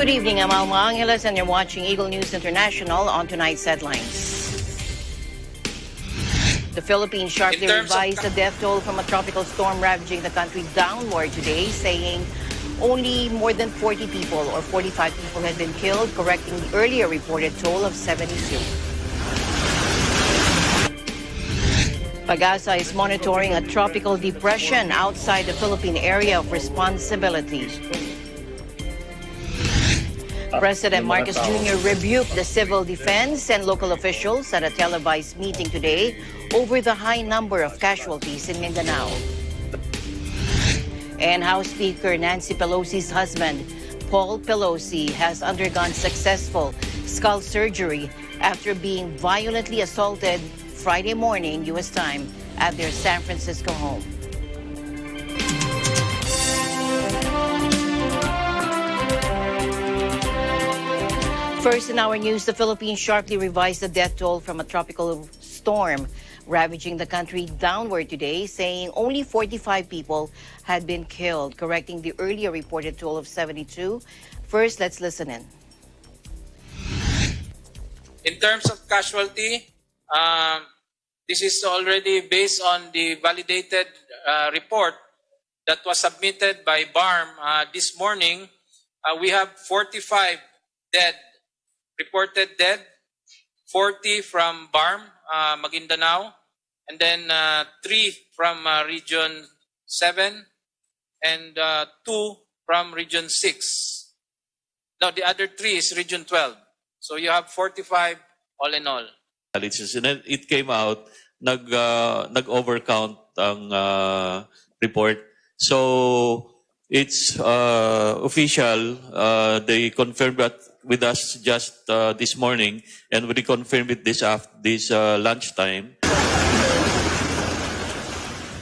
Good evening, I'm Alma Angeles, and you're watching Eagle News International. On tonight's headlines. The Philippines sharply revised the death toll from a tropical storm ravaging the country downward today, saying only more than 40 people or 45 people had been killed, correcting the earlier reported toll of 72. Pag-asa is monitoring a tropical depression outside the Philippine area of responsibility. President Marcos Jr. rebuked the civil defense and local officials at a televised meeting today over the high number of casualties in Mindanao. And House Speaker Nancy Pelosi's husband, Paul Pelosi, has undergone successful skull surgery after being violently assaulted Friday morning, U.S. time, at their San Francisco home. First in our news, the Philippines sharply revised the death toll from a tropical storm ravaging the country downward today, saying only 45 people had been killed, correcting the earlier reported toll of 72. First, let's listen in. In terms of casualty, this is already based on the validated report that was submitted by BARM this morning. We have 45 dead, reported dead, 40 from BARM, Maguindanao, and then 3 from Region 7, and 2 from Region 6. Now, the other 3 is Region 12. So you have 45 all in all. And then it came out, nag-overcount ang report. So it's official. They confirmed that with us just this morning, and we confirmed it this lunchtime.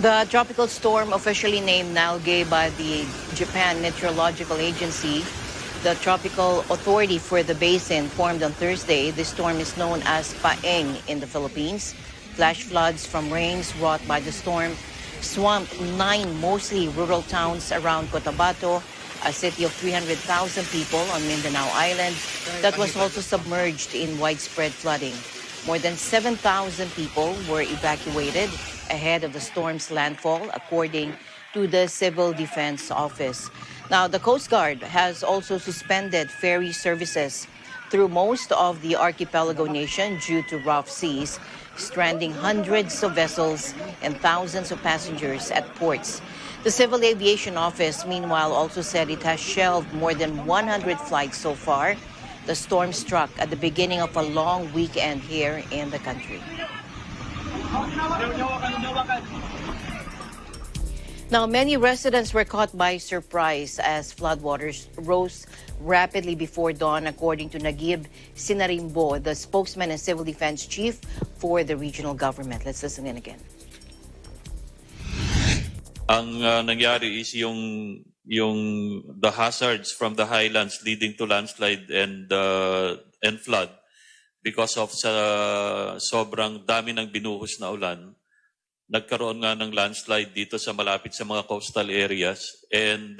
The tropical storm, officially named Nagi by the Japan Meteorological Agency, the tropical authority for the basin, formed on Thursday. This storm is known as Paeng in the Philippines. Flash floods from rains wrought by the storm swamped 9 mostly rural towns around Cotabato, a city of 300,000 people on Mindanao Island that was also submerged in widespread flooding. More than 7,000 people were evacuated ahead of the storm's landfall, according to the Civil Defense Office. Now, the Coast Guard has also suspended ferry services through most of the archipelago nation due to rough seas, stranding hundreds of vessels and thousands of passengers at ports. The Civil Aviation Office, meanwhile, also said it has shelved more than 100 flights so far. The storm struck at the beginning of a long weekend here in the country. Now, many residents were caught by surprise as floodwaters rose rapidly before dawn, according to Nagi Sinarimbo, the spokesman and civil defense chief for the regional government. Let's listen in again. Ang nangyari is the hazards from the highlands leading to landslide and flood because of sa sobrang dami ng binuhos na ulan. Nagkaroon nga ng landslide dito sa malapit sa mga coastal areas, and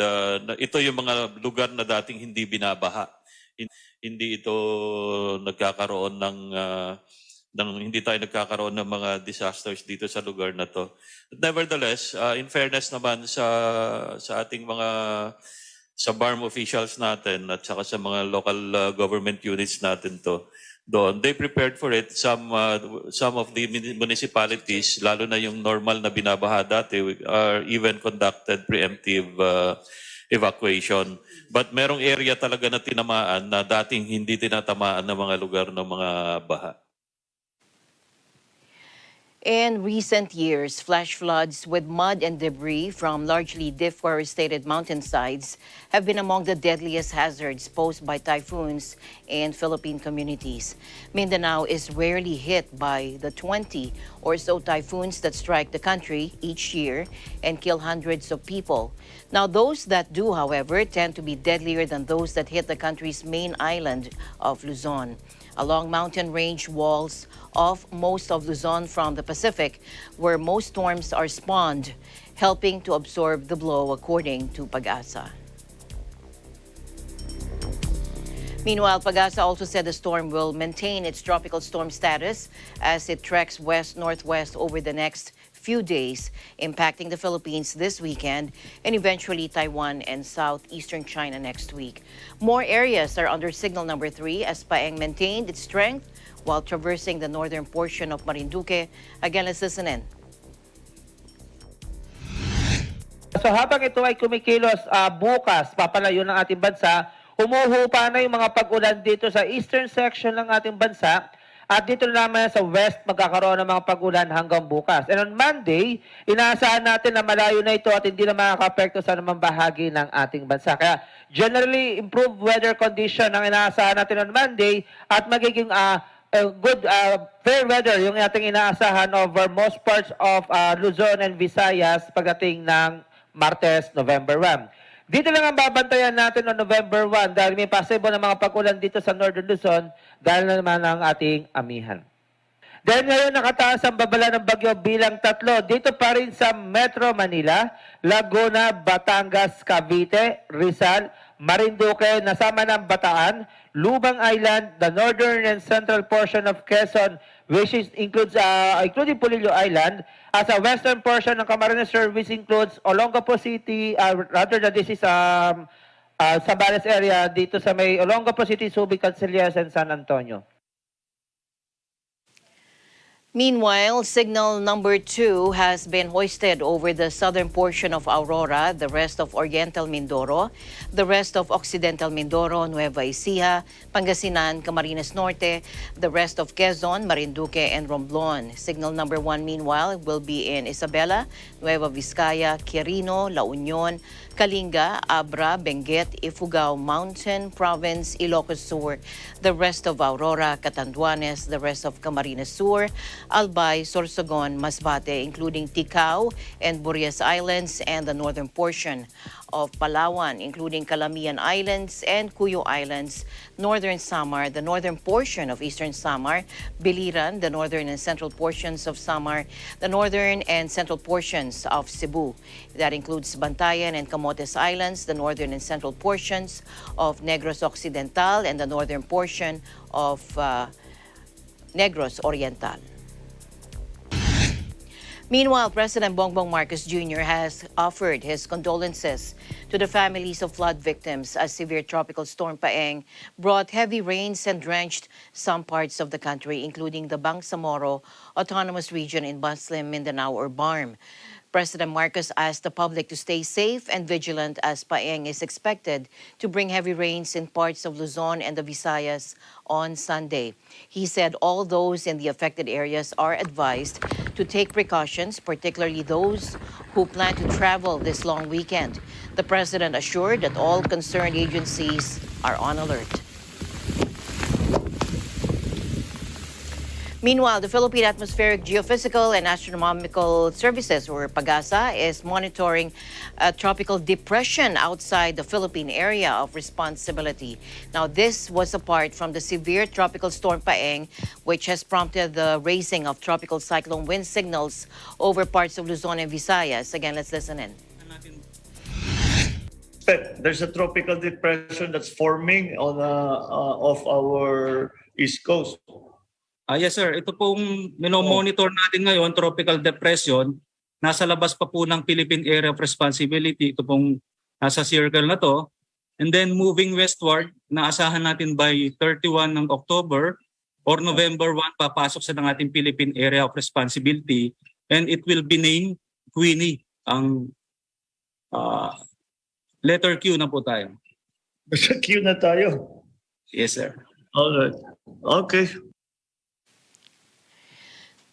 ito yung mga lugar na dating hindi binabaha. Hindi ito nagkakaroon hindi tayo nagkakaroon ng mga disasters dito sa lugar na to. Nevertheless, in fairness naman sa ating sa BARM officials natin at saka sa mga local government units natin doon, they prepared for it. Some of the municipalities, lalo na yung normal na binabaha dati, are even conducted preemptive evacuation. But merong area talaga na tinamaan na dating hindi tinatamaan ng mga lugar ng mga baha. In recent years, flash floods with mud and debris from largely deforested mountainsides have been among the deadliest hazards posed by typhoons in Philippine communities. Mindanao is rarely hit by the 20 or so typhoons that strike the country each year and kill hundreds of people. Now, those that do, however, tend to be deadlier than those that hit the country's main island of Luzon. Along mountain range walls of most of Luzon from the Pacific, where most storms are spawned, helping to absorb the blow, according to Pag-asa. Meanwhile, Pagasa also said the storm will maintain its tropical storm status as it treks west-northwest over the next few days, impacting the Philippines this weekend and eventually Taiwan and southeastern China next week. More areas are under signal number 3 as Paeng maintained its strength while traversing the northern portion of Marinduque. Again, let's listen in. So habang ito ay kumikilos bukas, papalayo ng ating bansa, humuhupa na yung mga pag-ulan dito sa eastern section ng ating bansa at dito naman sa west magkakaroon ng mga pag-ulan hanggang bukas. And on Monday, inaasahan natin na malayo na ito at hindi na makaka-apekto sa namang bahagi ng ating bansa. Kaya generally improved weather condition ang inaasahan natin on Monday at magiging good fair weather yung ating inaasahan over most parts of Luzon and Visayas pagdating ng Martes, November 1. Dito lang ang babantayan natin on November 1 dahil may possible na mga pag-ulan dito sa Northern Luzon dahil na naman ang ating amihan. Dahil ngayon nakataas ang babala ng bagyo bilang 3 dito pa rin sa Metro Manila, Laguna, Batangas, Cavite, Rizal, Marinduque, nasama ng Bataan, Lubang Island, the northern and central portion of Quezon, which includes including Pulillo Island, as a western portion ng Camarines Sur, which includes Olongapo City, rather than this is Zambales area, dito sa may Olongapo City, Subic, Cancelations, and San Antonio. Meanwhile, signal number 2 has been hoisted over the southern portion of Aurora, the rest of Oriental Mindoro, the rest of Occidental Mindoro, Nueva Ecija, Pangasinan, Camarines Norte, the rest of Quezon, Marinduque, and Romblon. Signal number 1, meanwhile, will be in Isabela, Nueva Vizcaya, Quirino, La Union, Kalinga, Abra, Benguet, Ifugao, Mountain Province, Ilocos Sur, the rest of Aurora, Catanduanes, the rest of Camarines Sur, Albay, Sorsogon, Masbate, including Ticao and Burias Islands, and the northern portion of Palawan, including Calamian Islands and Cuyo Islands, northern Samar, the northern portion of eastern Samar, Biliran, the northern and central portions of Samar, the northern and central portions of Cebu. That includes Bantayan and Camotes Islands, the northern and central portions of Negros Occidental, and the northern portion of Negros Oriental. Meanwhile, President Bongbong Marcos Jr. has offered his condolences to the families of flood victims as severe tropical storm Paeng brought heavy rains and drenched some parts of the country, including the Bangsamoro Autonomous Region in Muslim Mindanao or BARM. President Marcos asked the public to stay safe and vigilant as Paeng is expected to bring heavy rains in parts of Luzon and the Visayas on Sunday. He said all those in the affected areas are advised to take precautions, particularly those who plan to travel this long weekend. The president assured that all concerned agencies are on alert. Meanwhile, the Philippine Atmospheric, Geophysical, and Astronomical Services, or PAGASA, is monitoring a tropical depression outside the Philippine area of responsibility. Now, this was apart from the severe tropical storm Paeng, which has prompted the raising of tropical cyclone wind signals over parts of Luzon and Visayas. Again, let's listen in. There's a tropical depression that's forming on off our east coast. Yes sir, ito pong minomonitor natin ngayon, tropical depression, nasa labas pa po ng Philippine Area of Responsibility, ito pong nasa circle na to. And then moving westward, naasahan natin by 31 ng October or November 1, papasok sa ng ating Philippine Area of Responsibility and it will be named Queenie. Ang letter Q na po tayo. Basta Q na tayo. Yes sir. Alright. Okay.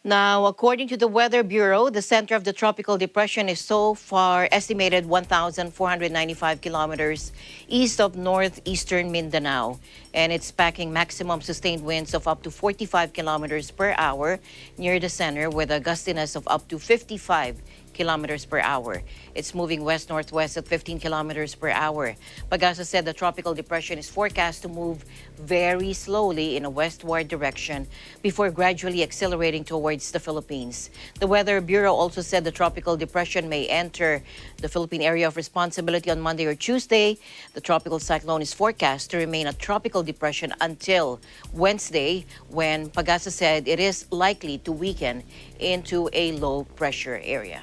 Now, according to the Weather Bureau, the center of the tropical depression is so far estimated 1,495 kilometers east of northeastern Mindanao, and it's packing maximum sustained winds of up to 45 kilometers per hour near the center with a gustiness of up to 55 kilometers per hour. It's moving west-northwest at 15 kilometers per hour. Pagasa said the tropical depression is forecast to move very slowly in a westward direction before gradually accelerating towards the Philippines. The Weather Bureau also said the tropical depression may enter the Philippine area of responsibility on Monday or Tuesday. The tropical cyclone is forecast to remain a tropical depression until Wednesday, when Pagasa said it is likely to weaken into a low-pressure area.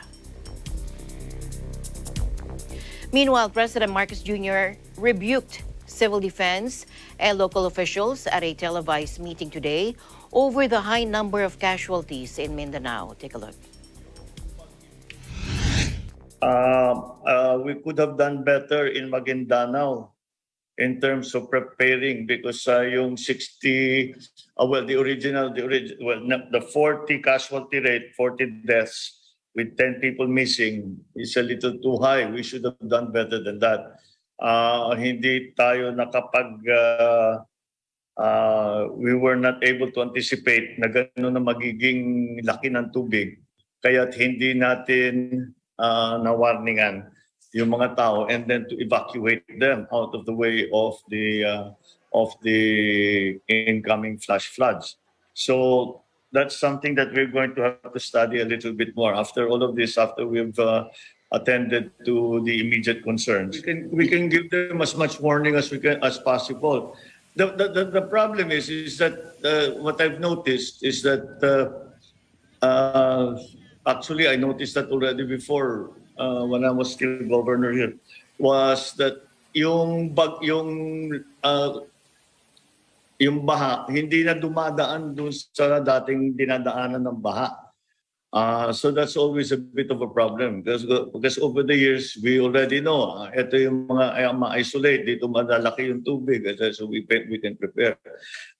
Meanwhile, President Marcos Jr. rebuked civil defense and local officials at a televised meeting today over the high number of casualties in Mindanao. Take a look. We could have done better in Maguindanao in terms of preparing, because yung 60, the 40 casualty rate, 40 deaths with 10 people missing is a little too high. We should have done better than that. Hindi tayo we were not able to anticipate na gano'n na magiging laki ng tubig. Kaya't hindi natin nawarningan yung mga tao, and then to evacuate them out of the way of the incoming flash floods. So that's something that we're going to have to study a little bit more after all of this, after we've attended to the immediate concerns. We can give them as much warning as possible. The problem is that what I've noticed is that actually I noticed that already before when I was still governor here, was that yung baha hindi na dumadaan dun sa dating dinadaanan ng baha. So that's always a bit of a problem because over the years we already know ito yung mga ma-isolate dito, madalaki yung tubig, so we can prepare.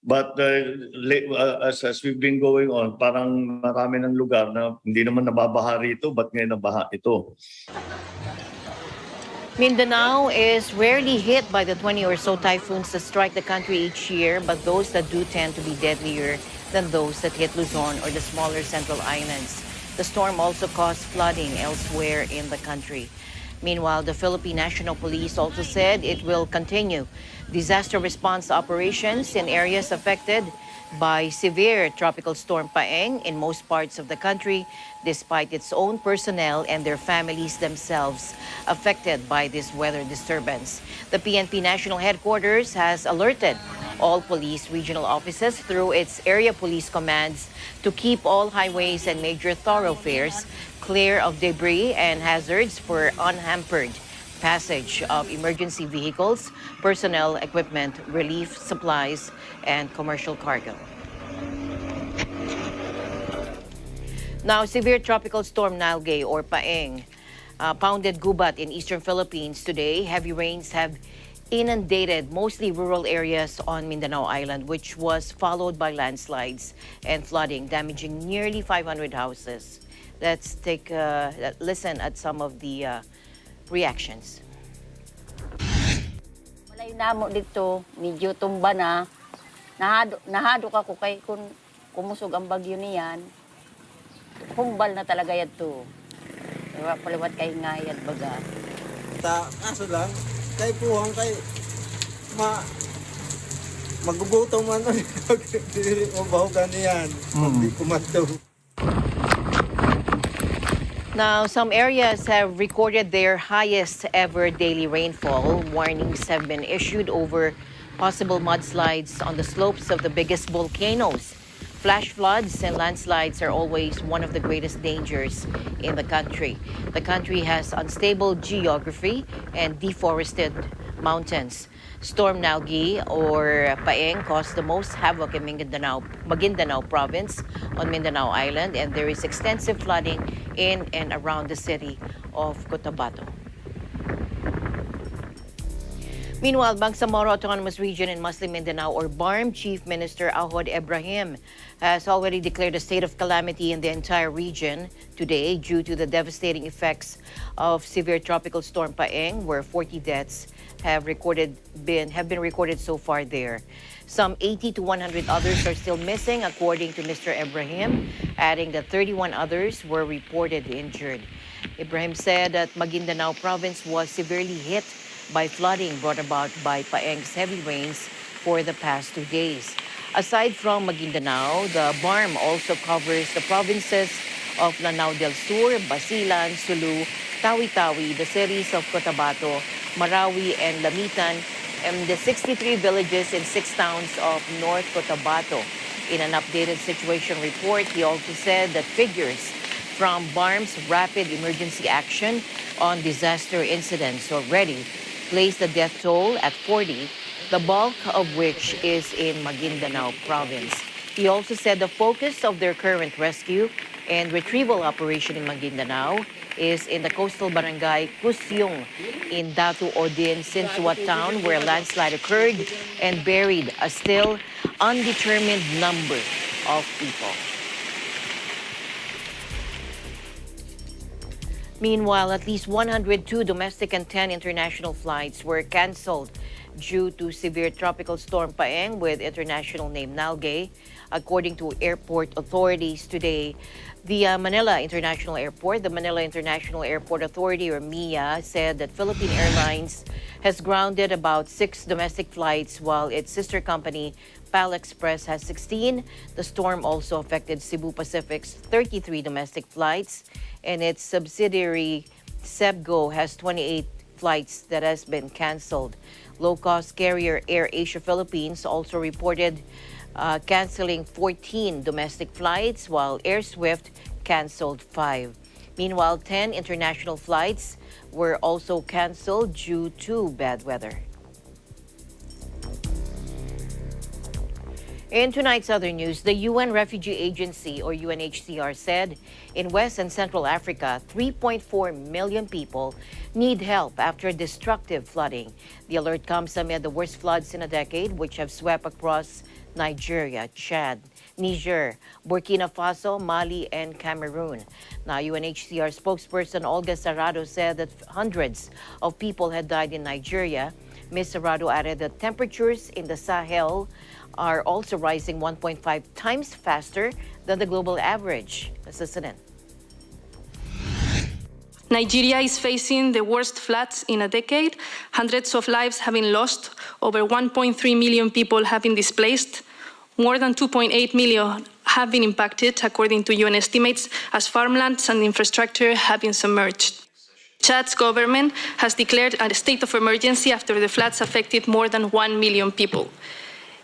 But as we've been going on, parang marami ng lugar na hindi naman nababaha rito, but ngayon nabaha ito. Mindanao is rarely hit by the 20 or so typhoons that strike the country each year, but those that do tend to be deadlier than those that hit Luzon or the smaller central islands. The storm also caused flooding elsewhere in the country. Meanwhile, the Philippine National Police also said it will continue disaster response operations in areas affected by severe tropical storm Paeng in most parts of the country, despite its own personnel and their families themselves affected by this weather disturbance. The PNP National Headquarters has alerted all police regional offices through its area police commands to keep all highways and major thoroughfares clear of debris and hazards for unhampered passage of emergency vehicles, personnel, equipment, relief supplies, and commercial cargo. Now, severe tropical storm Nagi or Paeng pounded Gubat in eastern Philippines today. Heavy rains have inundated mostly rural areas on Mindanao Island, which was followed by landslides and flooding, damaging nearly 500 houses. Let's take a listen at some of the reactions. Walay namo dito, medyo tumba na. Nahadok ako kay kung kumusog ang bagyo niyan. Humbal na talaga yan to. Diba, paliwat kay ngayad baga. Kaso lang, kay puhang kay magugutom man nun. Dili mabahugan niyan. Hindi kumato. Now, some areas have recorded their highest ever daily rainfall. Warnings have been issued over possible mudslides on the slopes of the biggest volcanoes. Flash floods and landslides are always one of the greatest dangers in the country. The country has unstable geography and deforested mountains. Storm Nagi or Paeng caused the most havoc in Maguindanao province on Mindanao Island, and there is extensive flooding in and around the city of Cotabato. Meanwhile, Bangsamoro Autonomous Region in Muslim Mindanao or BARM Chief Minister Ahod Ibrahim has already declared a state of calamity in the entire region today due to the devastating effects of severe tropical storm Paeng, where 40 deaths have been recorded so far there. Some 80 to 100 others are still missing, according to Mr. Ibrahim, adding that 31 others were reported injured. Ibrahim said that Maguindanao province was severely hit by flooding brought about by Paeng's heavy rains for the past 2 days. Aside from Maguindanao, the BARM also covers the provinces of Lanao del Sur, Basilan, Sulu, Tawi-Tawi, the cities of Cotabato, Marawi, and Lamitan, and the 63 villages in 6 towns of North Cotabato. In an updated situation report, he also said that figures from BARM's Rapid Emergency Action on Disaster Incidents already placed the death toll at 40, the bulk of which is in Maguindanao province. He also said the focus of their current rescue and retrieval operation in Maguindanao is in the coastal barangay Kusyong in Datu Odin, Sinsuat town, where a landslide occurred and buried a still undetermined number of people. Meanwhile, at least 102 domestic and 10 international flights were canceled due to severe tropical storm Paeng with international name Nagi. According to airport authorities today, the Manila International Airport Authority, or MIA, said that Philippine Airlines has grounded about 6 domestic flights, while its sister company, PAL Express, has 16. The storm also affected Cebu Pacific's 33 domestic flights, and its subsidiary, Sebgo, has 28 flights that has been canceled. Low-cost carrier Air Asia Philippines also reported canceling 14 domestic flights, while Air Swift canceled 5. Meanwhile, 10 international flights were also canceled due to bad weather. In tonight's other news, the UN Refugee Agency, or UNHCR, said in West and Central Africa, 3.4 million people need help after destructive flooding. The alert comes amid the worst floods in a decade, which have swept across Nigeria, Chad, Niger, Burkina Faso, Mali, and Cameroon. Now, UNHCR spokesperson Olga Sarado said that hundreds of people had died in Nigeria. Ms. Sarado added that temperatures in the Sahel are also rising 1.5 times faster than the global average. Let's listen in. Nigeria is facing the worst floods in a decade. Hundreds of lives have been lost. Over 1.3 million people have been displaced. More than 2.8 million have been impacted, according to UN estimates, as farmlands and infrastructure have been submerged. Chad's government has declared a state of emergency after the floods affected more than 1 million people.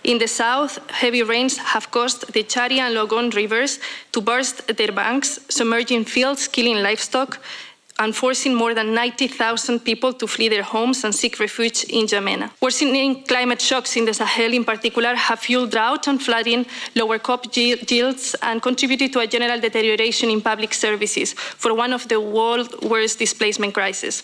In the south, heavy rains have caused the Chari and Logon rivers to burst their banks, submerging fields, killing livestock, and forcing more than 90,000 people to flee their homes and seek refuge in N'Djamena. Worsening climate shocks in the Sahel in particular have fueled drought and flooding, lower crop yields, and contributed to a general deterioration in public services for one of the world's worst displacement crises.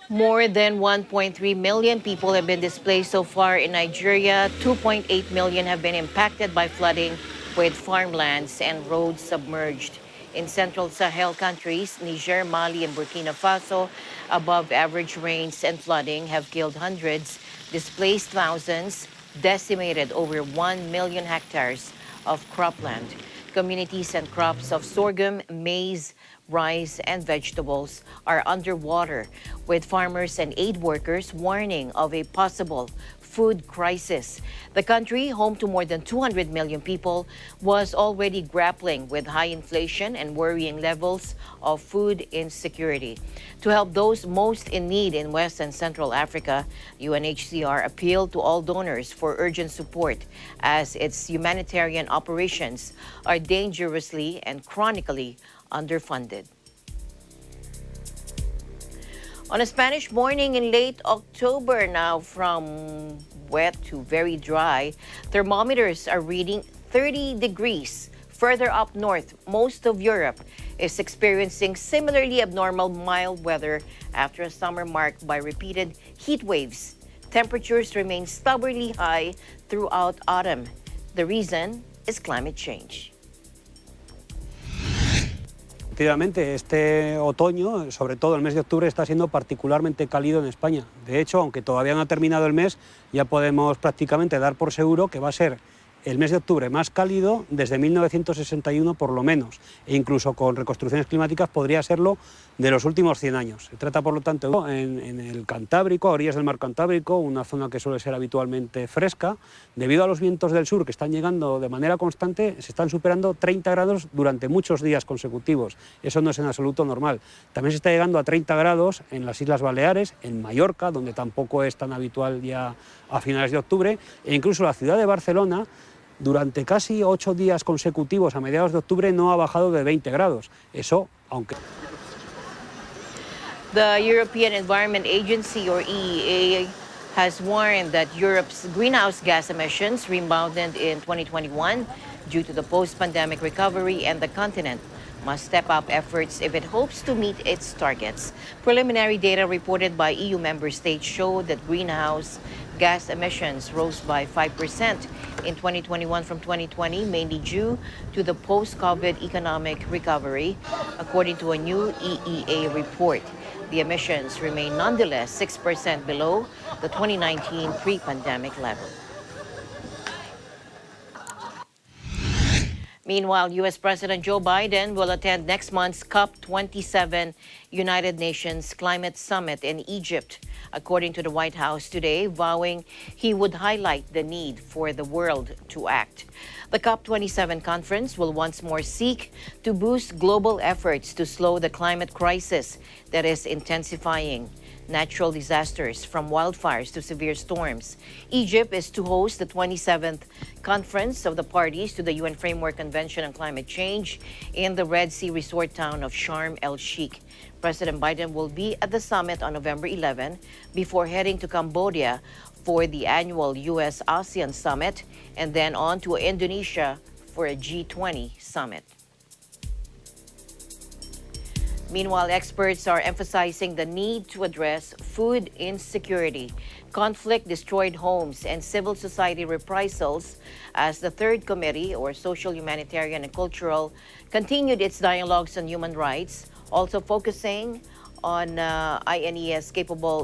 More than 1.3 million people have been displaced so far in Nigeria. 2.8 million have been impacted by flooding, with farmlands and roads submerged. In Central Sahel countries, Niger, Mali, and Burkina Faso, above-average rains and flooding have killed hundreds, displaced thousands, decimated over 1 million hectares of cropland. Communities and crops of sorghum, maize, rice, and vegetables are underwater, with farmers and aid workers warning of a possible food crisis. The country, home to more than 200 million people, was already grappling with high inflation and worrying levels of food insecurity. To help those most in need in West and Central Africa, UNHCR appealed to all donors for urgent support as its humanitarian operations are dangerously and chronically underfunded. On a Spanish morning in late October, now from wet to very dry, thermometers are reading 30 degrees. Further up north, most of Europe is experiencing similarly abnormal mild weather after a summer marked by repeated heat waves. Temperatures remain stubbornly high throughout autumn. The reason is climate change. Efectivamente, este otoño, sobre todo el mes de octubre, está siendo particularmente cálido en España. De hecho, aunque todavía no ha terminado el mes, ya podemos prácticamente dar por seguro que va a ser el mes de octubre más cálido desde 1961 por lo menos, e incluso con reconstrucciones climáticas podría serlo de los últimos 100 años. Se trata, por lo tanto, en el Cantábrico, a orillas del mar Cantábrico, una zona que suele ser habitualmente fresca, debido a los vientos del sur que están llegando de manera constante, se están superando 30 grados durante muchos días consecutivos. Eso no es en absoluto normal. También se está llegando a 30 grados en las Islas Baleares, en Mallorca, donde tampoco es tan habitual ya a finales de octubre, e incluso la ciudad de Barcelona, durante casi 8 días consecutivos a mediados de octubre no ha bajado de 20 grados. Eso, aunque... The European Environment Agency, or EEA, has warned that Europe's greenhouse gas emissions rebounded in 2021 due to the post-pandemic recovery, and the continent must step up efforts if it hopes to meet its targets. Preliminary data reported by EU member states showed that greenhouse gas emissions rose by 5% in 2021 from 2020, mainly due to the post-COVID economic recovery, according to a new EEA report. The emissions remain nonetheless 6% below the 2019 pre-pandemic level. Meanwhile, U.S. President Joe Biden will attend next month's COP27 United Nations Climate Summit in Egypt, according to the White House today, vowing he would highlight the need for the world to act. The COP27 conference will once more seek to boost global efforts to slow the climate crisis that is intensifying. Natural disasters from wildfires to severe storms. Egypt is to host the 27th conference of the parties to the UN Framework Convention on Climate Change in the Red Sea resort town of Sharm el-Sheikh. President Biden will be at the summit on November 11 before heading to Cambodia for the annual U.S.-ASEAN summit, and then on to Indonesia for a G20 summit. Meanwhile, experts are emphasizing the need to address food insecurity, conflict, destroyed homes, and civil society reprisals as the Third Committee, or Social, Humanitarian, and Cultural, continued its dialogues on human rights, also focusing on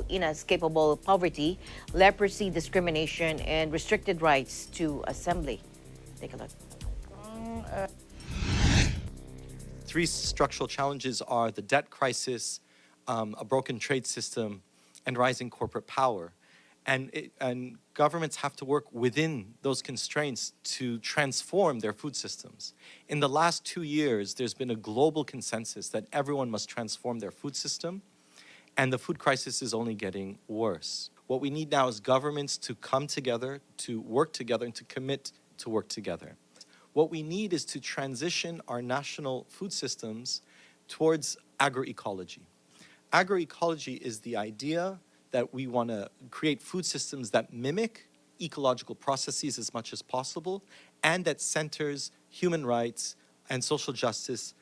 inescapable poverty, leprosy, discrimination, and restricted rights to assembly. Take a look. Three structural challenges are the debt crisis, a broken trade system, and rising corporate power. And governments have to work within those constraints to transform their food systems. In the last 2 years, there's been a global consensus that everyone must transform their food system, and the food crisis is only getting worse. What we need now is governments to come together, to work together, and to commit to work together. What we need is to transition our national food systems towards agroecology. Agroecology is the idea that we want to create food systems that mimic ecological processes as much as possible, and that centers human rights and social justice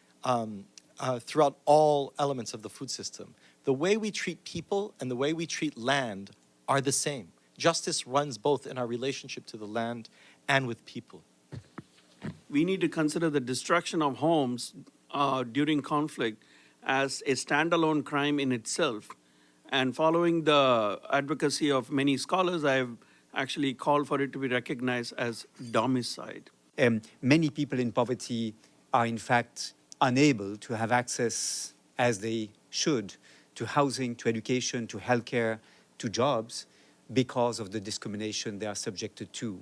throughout all elements of the food system. The way we treat people and the way we treat land are the same. Justice runs both in our relationship to the land and with people. We need to consider the destruction of homes during conflict as a standalone crime in itself. And following the advocacy of many scholars, I've actually called for it to be recognized as domicide. Many people in poverty are in fact unable to have access as they should to housing, to education, to healthcare, to jobs because of the discrimination they are subjected to.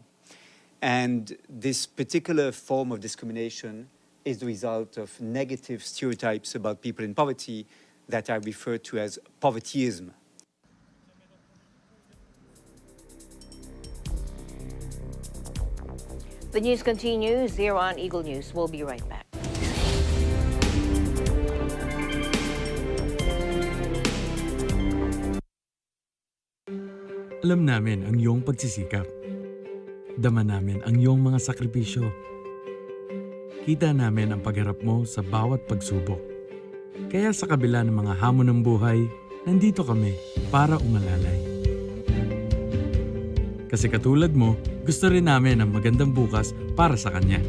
And this particular form of discrimination is the result of negative stereotypes about people in poverty that I refer to as povertyism. The news continues here on Eagle News. We'll be right back. Alam namin ang iyong pagsisikap. Dama namin ang iyong mga sakripisyo. Kita namin ang pagharap mo sa bawat pagsubok. Kaya sa kabila ng mga hamon ng buhay, nandito kami para umalalay. Kasi katulad mo, gusto rin namin ang magandang bukas para sa kanya.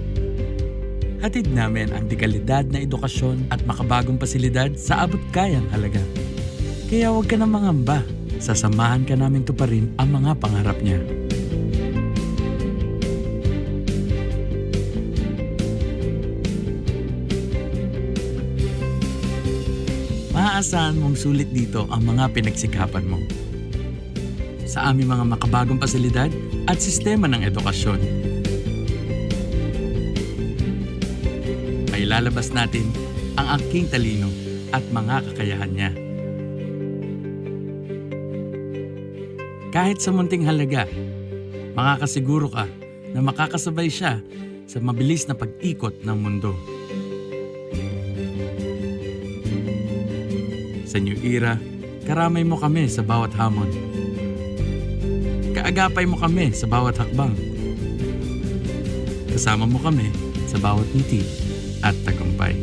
Hatid namin ang dekalidad na edukasyon at makabagong pasilidad sa abot kayang halaga. Kaya huwag ka na mangamba, sasamahan ka namin tuparin ang mga pangarap niya. maaasahan mong sulit dito ang mga pinagsikapan mo. Sa aming mga makabagong pasilidad at sistema ng edukasyon. May lalabas natin ang aking talino at mga kakayahan niya. Kahit sa munting halaga, makakasiguro ka na makakasabay siya sa mabilis na pag-ikot ng mundo. Sa New Era, karamay mo kami sa bawat hamon. Kaagapay mo kami sa bawat hakbang. Kasama mo kami sa bawat ngiti at tagumpay.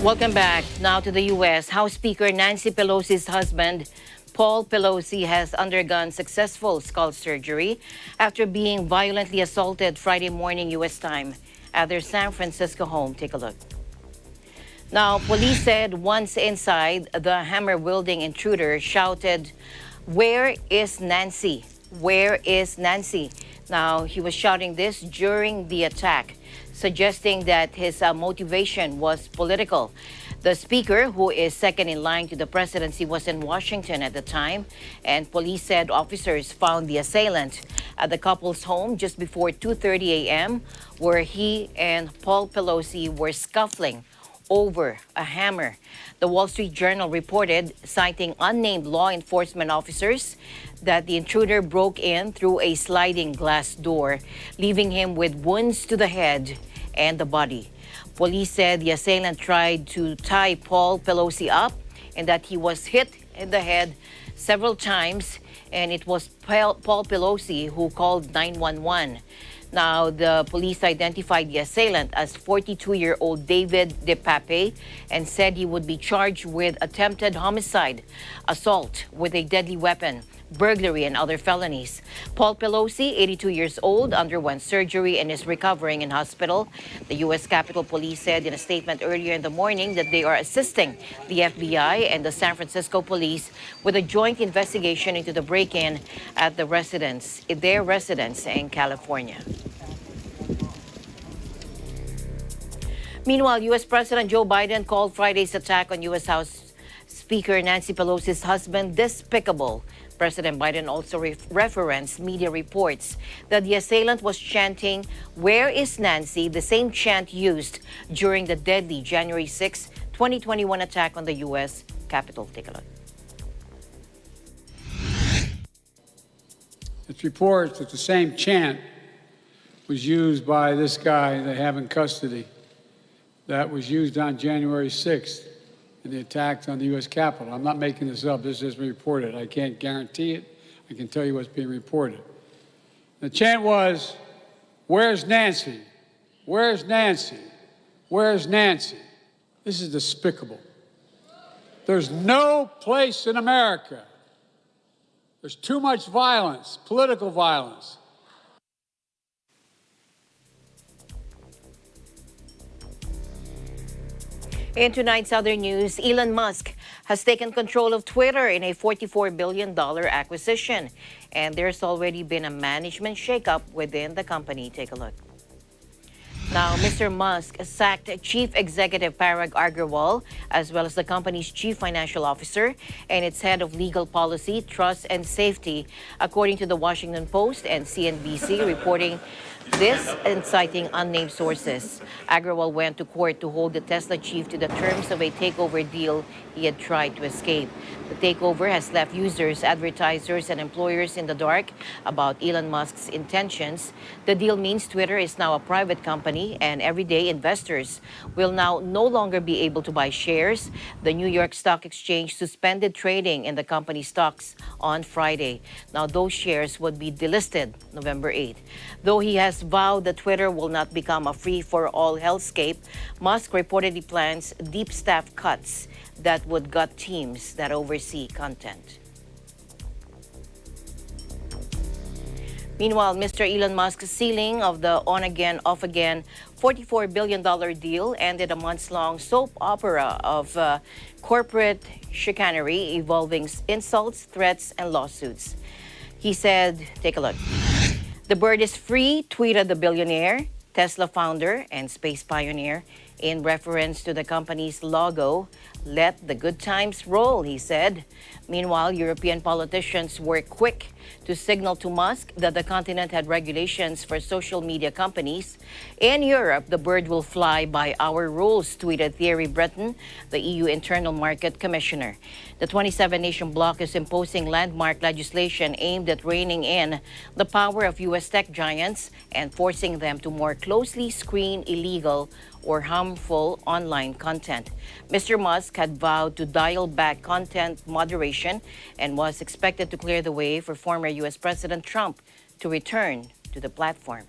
Welcome back. Now to the U.S. House Speaker Nancy Pelosi's husband, Paul Pelosi, has undergone successful skull surgery after being violently assaulted Friday morning U.S. time at their San Francisco home. Take a look. Now, police said once inside, the hammer-wielding intruder shouted, "Where is Nancy? Where is Nancy?" Now, he was shouting this during the attack, suggesting that his motivation was political. The speaker, who is second in line to the presidency, was in Washington at the time, and police said officers found the assailant at the couple's home just before 2:30 a.m., where he and Paul Pelosi were scuffling over a hammer. The Wall Street Journal reported, citing unnamed law enforcement officers, that the intruder broke in through a sliding glass door, leaving him with wounds to the head and the body. Police said the assailant tried to tie Paul Pelosi up and that he was hit in the head several times, and it was Paul Pelosi who called 911. Now, the police identified the assailant as 42-year-old David DePape and said he would be charged with attempted homicide, assault with a deadly weapon, burglary, and other felonies. Paul Pelosi, 82 years old, underwent surgery and is recovering in hospital. The U.S. Capitol Police said in a statement earlier in the morning that they are assisting the FBI and the San Francisco Police with a joint investigation into the break-in at their residence in California. Meanwhile, U.S. President Joe Biden called Friday's attack on U.S. House Speaker Nancy Pelosi's husband despicable. President Biden also referenced media reports that the assailant was chanting, "Where is Nancy?" the same chant used during the deadly January 6, 2021 attack on the U.S. Capitol. Take a look. It's reports that the same chant was used by this guy they have in custody that was used on January 6th in the attacks on the U.S. Capitol. I'm not making this up. This has been reported. I can't guarantee it. I can tell you what's being reported. The chant was, "Where's Nancy? Where's Nancy? Where's Nancy?" This is despicable. There's no place in America. There's too much violence, political violence. In tonight's other news, Elon Musk has taken control of Twitter in a $44 billion acquisition. And there's already been a management shakeup within the company. Take a look. Now, Mr. Musk sacked Chief Executive Parag Agrawal, as well as the company's Chief Financial Officer and its Head of Legal Policy, Trust and Safety, according to the Washington Post and CNBC, reporting this and citing unnamed sources. Agrawal went to court to hold the Tesla chief to the terms of a takeover deal he had tried to escape. The takeover has left users, advertisers, and employers in the dark about Elon Musk's intentions. The deal means Twitter is now a private company, and everyday investors will now no longer be able to buy shares. The New York Stock Exchange suspended trading in the company's stocks on Friday. Now, those shares would be delisted November 8th. Though he has vowed that Twitter will not become a free-for-all hellscape, Musk reportedly plans deep staff cuts that would gut teams that oversee content. Meanwhile, Mr. Elon Musk's ceiling of the on-again, off-again $44 billion deal ended a months-long soap opera of corporate chicanery involving insults, threats, and lawsuits. He said, take a look. "The bird is free," tweeted the billionaire, Tesla founder, and space pioneer, in reference to the company's logo. "Let the good times roll," he said. Meanwhile, European politicians were quick to signal to Musk that the continent had regulations for social media companies. "In Europe, the bird will fly by our rules," tweeted Thierry Breton, the EU Internal Market Commissioner. The 27-nation bloc is imposing landmark legislation aimed at reining in the power of U.S. tech giants and forcing them to more closely screen illegal or harmful online content. Mr. Musk had vowed to dial back content moderation and was expected to clear the way for former U.S. President Trump to return to the platform.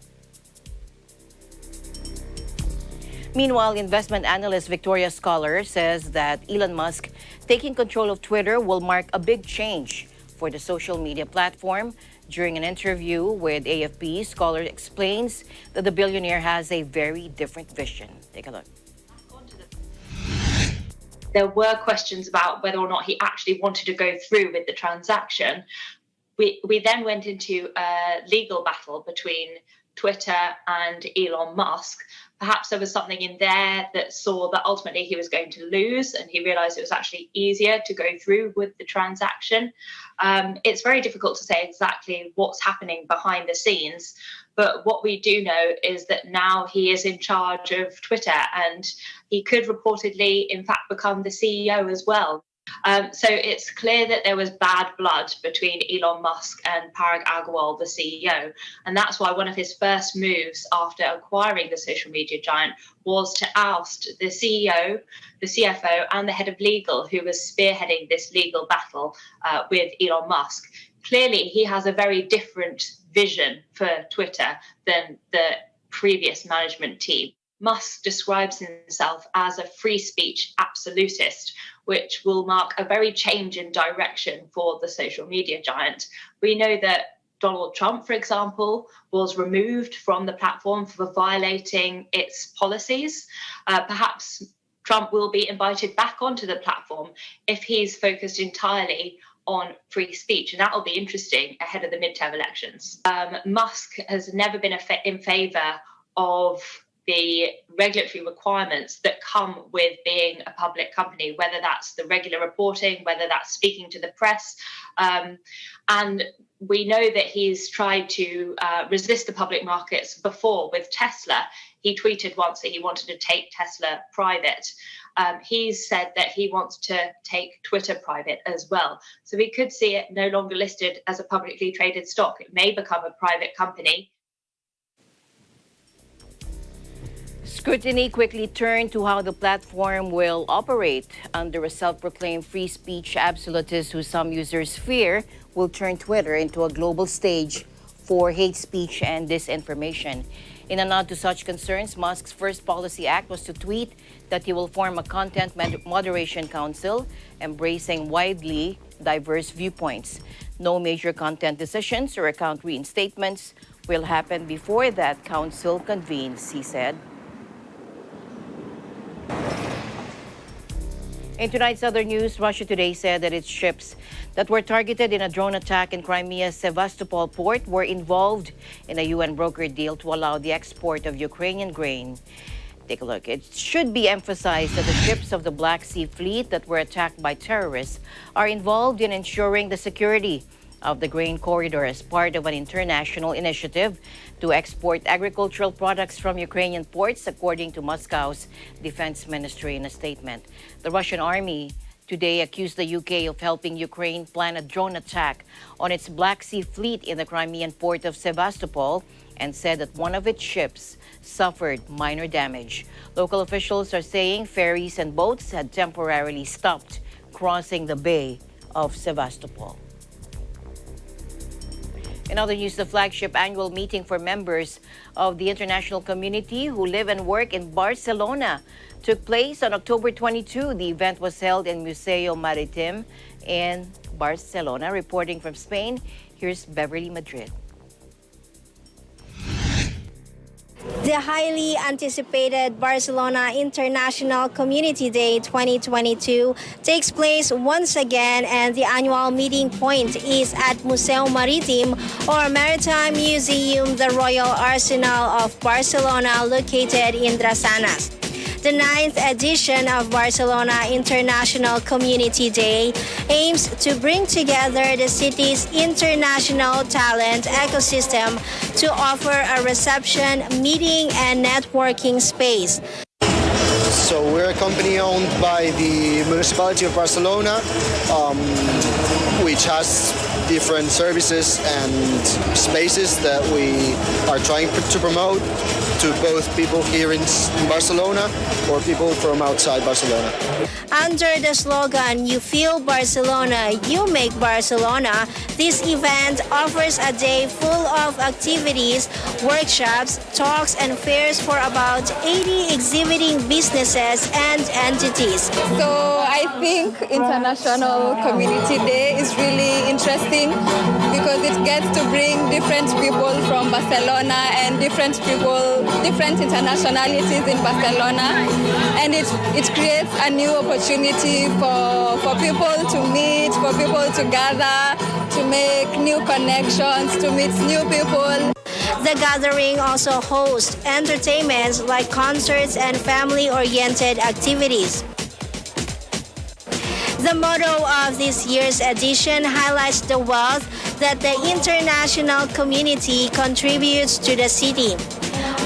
Meanwhile, investment analyst Victoria Scholar says that Elon Musk taking control of Twitter will mark a big change for the social media platform. During an interview with AFP, Scholar explains that the billionaire has a very different vision. Take a look. There were questions about whether or not he actually wanted to go through with the transaction. We then went into a legal battle between Twitter and Elon Musk. Perhaps there was something in there that saw that ultimately he was going to lose, and he realized it was actually easier to go through with the transaction. It's very difficult to say exactly what's happening behind the scenes, but what we do know is that now he is in charge of Twitter, and he could reportedly, in fact, become the CEO as well. So it's clear that there was bad blood between Elon Musk and Parag Agrawal, the CEO. And that's why one of his first moves after acquiring the social media giant was to oust the CEO, the CFO, and the head of legal, who was spearheading this legal battle with Elon Musk. Clearly, he has a very different vision for Twitter than the previous management team. Musk describes himself as a free speech absolutist, which will mark a very change in direction for the social media giant. We know that Donald Trump, for example, was removed from the platform for violating its policies. Perhaps Trump will be invited back onto the platform if he's focused entirely on free speech, and that will be interesting ahead of the midterm elections. Musk has never been in favor of the regulatory requirements that come with being a public company, whether that's the regular reporting, whether that's speaking to the press. And we know that he's tried to resist the public markets before with Tesla. He tweeted once that he wanted to take Tesla private. He's said that he wants to take Twitter private as well. So we could see it no longer listed as a publicly traded stock. It may become a private company. Scrutiny quickly turned to how the platform will operate under a self-proclaimed free speech absolutist who some users fear will turn Twitter into a global stage for hate speech and disinformation. In a nod to such concerns, Musk's first policy act was to tweet that he will form a content moderation council embracing widely diverse viewpoints. No major content decisions or account reinstatements will happen before that council convenes, he said. In tonight's other news, Russia today said that its ships that were targeted in a drone attack in Crimea's Sevastopol port were involved in a UN-brokered deal to allow the export of Ukrainian grain. Take a look. It should be emphasized that the ships of the Black Sea Fleet that were attacked by terrorists are involved in ensuring the security of the grain corridor as part of an international initiative to export agricultural products from Ukrainian ports, according to Moscow's defense ministry in a statement. The Russian army today accused the UK of helping Ukraine plan a drone attack on its Black Sea Fleet in the Crimean port of Sevastopol and said that one of its ships suffered minor damage. Local officials are saying ferries and boats had temporarily stopped crossing the Bay of Sevastopol. In other news, the flagship annual meeting for members of the international community who live and work in Barcelona took place on October 22. The event was held in Museo Maritim in Barcelona. Reporting from Spain, here's Beverly Madrid. The highly anticipated Barcelona International Community Day 2022 takes place once again, and the annual meeting point is at Museu Maritim or Maritime Museum, the Royal Arsenal of Barcelona, located in Drassanes. The 9th edition of Barcelona International Community Day aims to bring together the city's international talent ecosystem to offer a reception, meeting, and networking space. So we're a company owned by the municipality of Barcelona, which has different services and spaces that we are trying to promote to both people here in Barcelona or people from outside Barcelona. Under the slogan, "You feel Barcelona, you make Barcelona," this event offers a day full of activities, workshops, talks, and fairs for about 80 exhibiting businesses and entities. So I think International Community Day is really interesting because it gets to bring different people from Barcelona and different internationalities in Barcelona, and it creates a new opportunity for people to meet, for people to gather, to make new connections, to meet new people. The gathering also hosts entertainments like concerts and family-oriented activities. The motto of this year's edition highlights the wealth that the international community contributes to the city.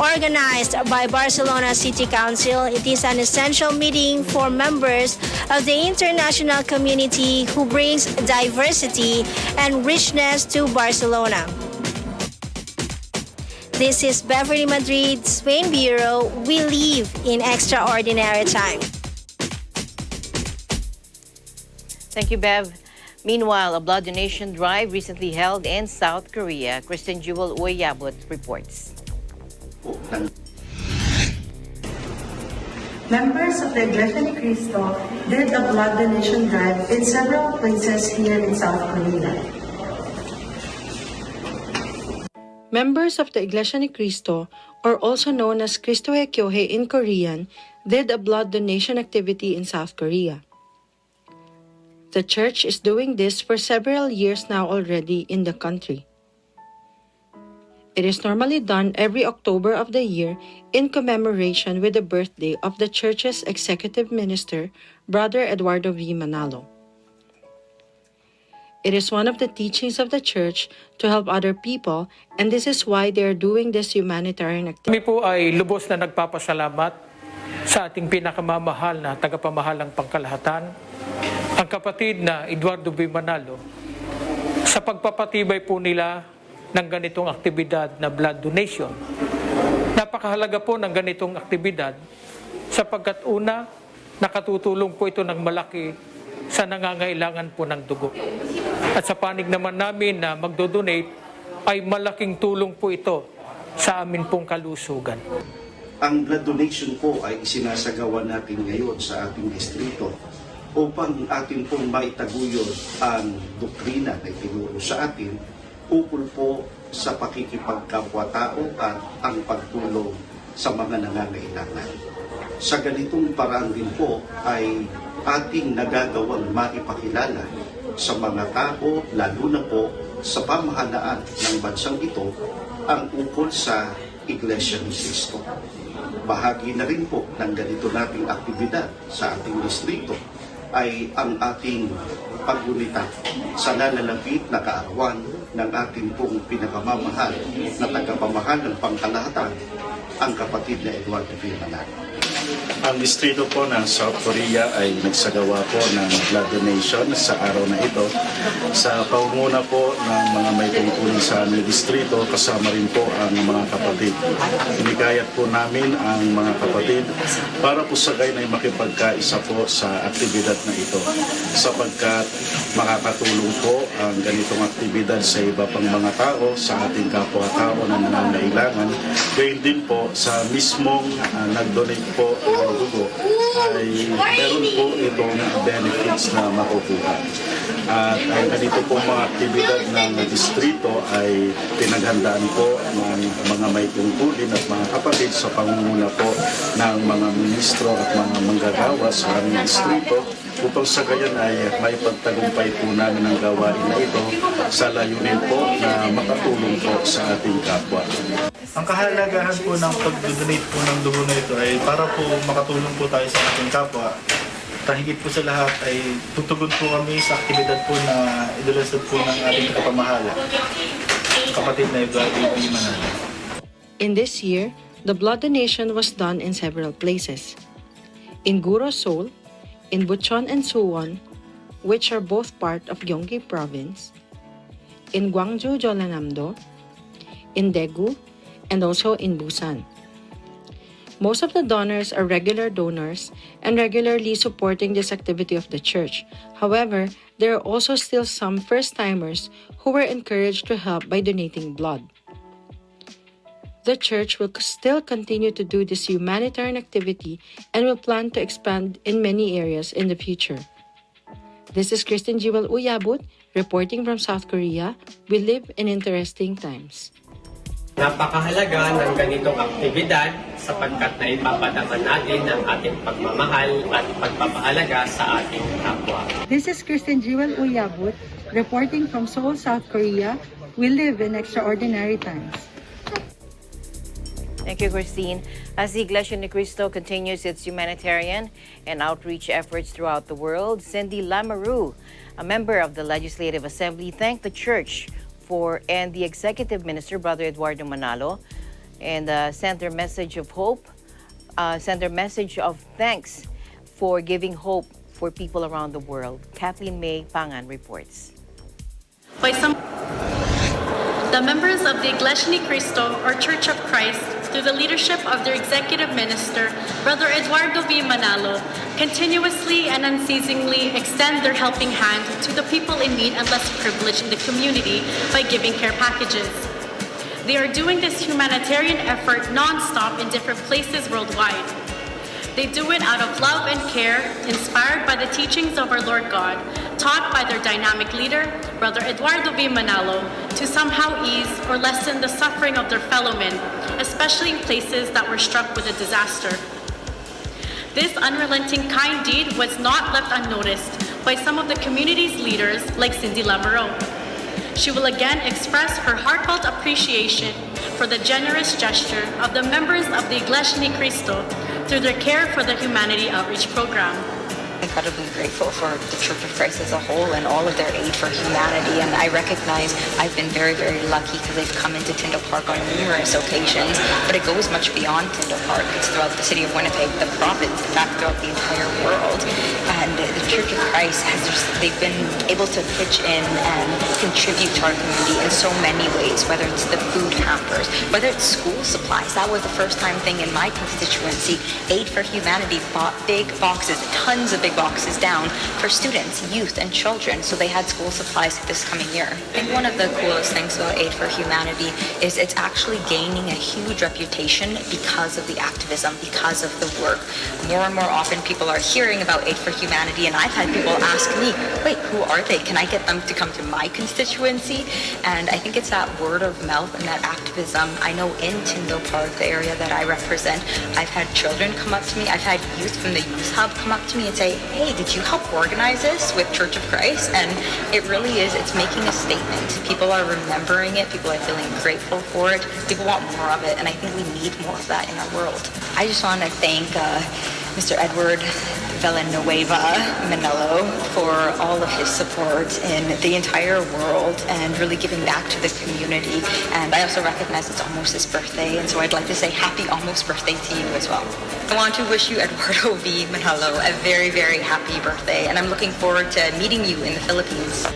Organized by Barcelona City Council, it is an essential meeting for members of the international community who brings diversity and richness to Barcelona. This is Beverly Madrid, Spain Bureau. We live in extraordinary time. Thank you, Bev. Meanwhile, a blood donation drive recently held in South Korea. Kristen Jewel Oyabut reports. Members of the Iglesia ni Cristo did a blood donation drive in several places here in South Korea. Members of the Iglesia ni Cristo, or also known as Cristoe Kyohe in Korean, did a blood donation activity in South Korea. The church is doing this for several years now already in the country. It is normally done every October of the year in commemoration with the birthday of the church's executive minister, Brother Eduardo V. Manalo. It is one of the teachings of the church to help other people, and this is why they are doing this humanitarian activity. Kami po ay lubos na nagpapasalamat sa ating pinakamamahal na tagapamahalang pangkalahatan, ang kapatid na Eduardo V. Manalo, sa pagpapatibay po nila ng ganitong aktibidad na blood donation. Napakahalaga po ng ganitong aktibidad sapagkat una, nakatutulong po ito ng malaki sa nangangailangan po ng dugo. At sa panig naman namin na magdodonate ay malaking tulong po ito sa amin pong kalusugan. Ang blood donation po ay isinasagawa natin ngayon sa ating distrito upang atin pong maitaguyod ang doktrina na itinuro sa atin ukol po sa pakikipagkapwa-tao at ang pagtulong sa mga nangangailangan. Sa ganitong paraan din po ay ating nagagawang maipakilala sa mga tao, lalo na po sa pamahalaan ng bansang ito, ang ukol sa Iglesia ni Cristo. Bahagi na rin po ng ganito nating aktibidad sa ating distrito ay ang ating paggunita sa nalalapit na kaarawan ng ating pong pinakamamahal na tagapamahal ng pangkalahatan, ang kapatid na Eduardo V. Manalo. Ang distrito po ng South Korea ay nagsagawa po ng blood donation sa araw na ito sa pangunguna po ng mga may tungkulin sa aming distrito, kasama rin po ang mga kapatid. Inikayat po namin ang mga kapatid para po sagay na makipagkaisa po sa aktibidad na ito sapagkat makakatulong po ang ganitong aktibidad sa iba pang mga tao, sa ating kapwa-tao na nangangailangan, gayon din po sa mismong nag-donate po ng dugo ay meron po itong benefits na makukuha. At ang ganito pong mga aktibidad ng distrito ay pinaghandaan po ng mga may tungkulin at mga kapatid sa pangunguna po ng mga ministro at mga manggagawa sa aming distrito upang sa gayon ay maipagtagumpay po namin ang gawain na ito sa layunin po na makatulong po sa ating kapwa. Ang kahalagahan po ng pag-donate po ng dugo na ito ay para po makatulong po tayo sa ating kapwa. Higit po sa lahat ay tutugon po kami sa aktibidad po na idulasad po ng ating kapamahala, kapatid na Eduardo B. Manalo. In this year, the blood donation was done in several places. In Guro Seoul, in Bucheon and Suwon, which are both part of Gyeonggi Province, in Gwangju Jeollanam-do, in Daegu, and also in Busan. Most of the donors are regular donors and regularly supporting this activity of the church. However, there are also still some first-timers who were encouraged to help by donating blood. The church will still continue to do this humanitarian activity and will plan to expand in many areas in the future. This is Kristen Jewel Uyabut reporting from South Korea. We live in interesting times. Napakahalaga ng ganitong aktibidad sapagkat naipapadaman natin ang ating pagmamahal at pagpapahalaga sa ating kapwa. This is Kristen Jewel Uyabut reporting from Seoul, South Korea. We live in extraordinary times. Thank you, Christine. As the Iglesia Ni Cristo continues its humanitarian and outreach efforts throughout the world, Cindy Lamoureux, a member of the Legislative Assembly, thanked the church and the Executive Minister, Brother Eduardo Manalo, and sent their message of hope, sent their message of thanks for giving hope for people around the world. Kathleen May Pangan reports. The members of the Iglesia Ni Cristo, or Church of Christ, through the leadership of their Executive Minister, Brother Eduardo V. Manalo, continuously and unceasingly extend their helping hand to the people in need and less privileged in the community by giving care packages. They are doing this humanitarian effort non-stop in different places worldwide. They do it out of love and care, inspired by the teachings of our Lord God, taught by their dynamic leader, Brother Eduardo V. Manalo, to somehow ease or lessen the suffering of their fellow men, especially in places that were struck with a disaster. This unrelenting kind deed was not left unnoticed by some of the community's leaders like Cindy Lamoureux. She will again express her heartfelt appreciation for the generous gesture of the members of the Iglesia Ni Cristo through their Care for the Humanity outreach program. Incredibly grateful for the Church of Christ as a whole and all of their aid for humanity. And I recognize I've been very, very lucky because they've come into Tyndall Park on numerous occasions, but it goes much beyond Tyndall Park. It's throughout the city of Winnipeg, the province, in fact, throughout the entire world. And the Church of Christ they've been able to pitch in and contribute to our community in so many ways, whether it's the food hampers, whether it's school supplies. That was the first time thing in my constituency. Aid for Humanity bought big boxes, tons of big boxes down for students, youth, and children, so they had school supplies this coming year. I think one of the coolest things about Aid for Humanity is it's actually gaining a huge reputation because of the activism, because of the work. More and more often people are hearing about Aid for Humanity, and I've had people ask me, wait, who are they? Can I get them to come to my constituency? And I think it's that word of mouth and that activism. I know in Tyndall Park, the area that I represent, I've had children come up to me, I've had youth from the Youth Hub come up to me and say, hey, did you help organize this with Church of Christ? And it really is, it's making a statement. People are remembering it, people are feeling grateful for it, people want more of it, and I think we need more of that in our world. I just want to thank Mr. Edward Villanueva Manalo for all of his support in the entire world and really giving back to the community. And I also recognize it's almost his birthday, and so I'd like to say happy almost birthday to you as well. I want to wish you, Eduardo V. Manalo, a very, very happy birthday, and I'm looking forward to meeting you in the Philippines.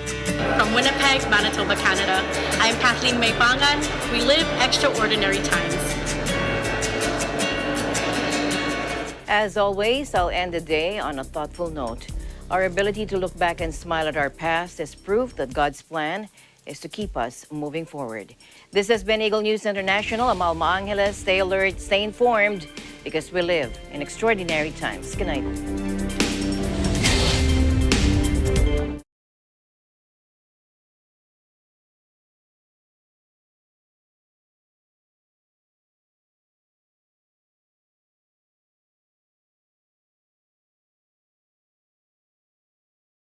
From Winnipeg, Manitoba, Canada, I'm Kathleen May Pangan. We live extraordinary times. As always, I'll end the day on a thoughtful note. Our ability to look back and smile at our past is proof that God's plan is to keep us moving forward. This has been Eagle News International. I'm Alma Angeles. Stay alert, stay informed. because we live in extraordinary times. Good night.